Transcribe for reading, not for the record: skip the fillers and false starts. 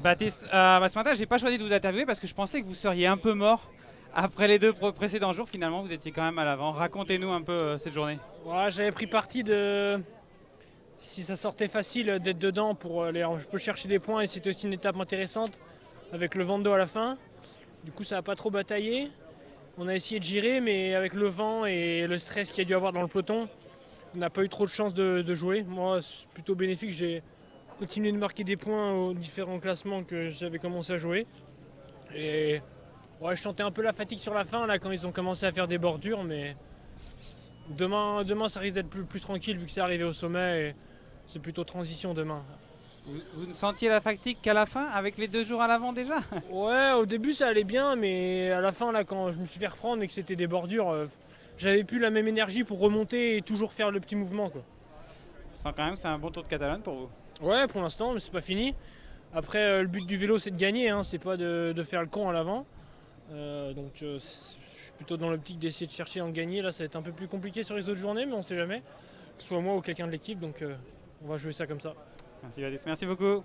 Baptiste, ce matin, j'ai pas choisi de vous interviewer parce que je pensais que vous seriez un peu mort après les deux précédents jours. Finalement, vous étiez quand même à l'avant. Racontez-nous un peu cette journée. Ouais, j'avais pris parti de si ça sortait facile d'être dedans pour aller. Je peux chercher des points et c'était aussi une étape intéressante avec le vent de dos à la fin. Du coup, ça n'a pas trop bataillé. On a essayé de girer, mais avec le vent et le stress qu'il y a dû avoir dans le peloton, on n'a pas eu trop de chance de jouer. Moi, c'est plutôt bénéfique. J'ai continué de marquer des points aux différents classements que j'avais commencé à jouer. Et ouais, je sentais un peu la fatigue sur la fin là quand ils ont commencé à faire des bordures, mais demain ça risque d'être plus tranquille vu que c'est arrivé au sommet et c'est plutôt transition demain. Vous ne sentiez la fatigue qu'à la fin, avec les 2 jours à l'avant déjà? Ouais, au début ça allait bien, mais à la fin là quand je me suis fait reprendre et que c'était des bordures, j'avais plus la même énergie pour remonter et toujours faire le petit mouvement quoi. Je sens quand même que c'est un bon tour de Catalogne pour vous. Ouais, pour l'instant, mais c'est pas fini. Après, le but du vélo c'est de gagner, hein, c'est pas de faire le con à l'avant. Je suis plutôt dans l'optique d'essayer de chercher à en gagner. Là, ça va être un peu plus compliqué sur les autres journées, mais on sait jamais. Que ce soit moi ou quelqu'un de l'équipe, donc on va jouer ça comme ça. Merci Baptiste, merci beaucoup.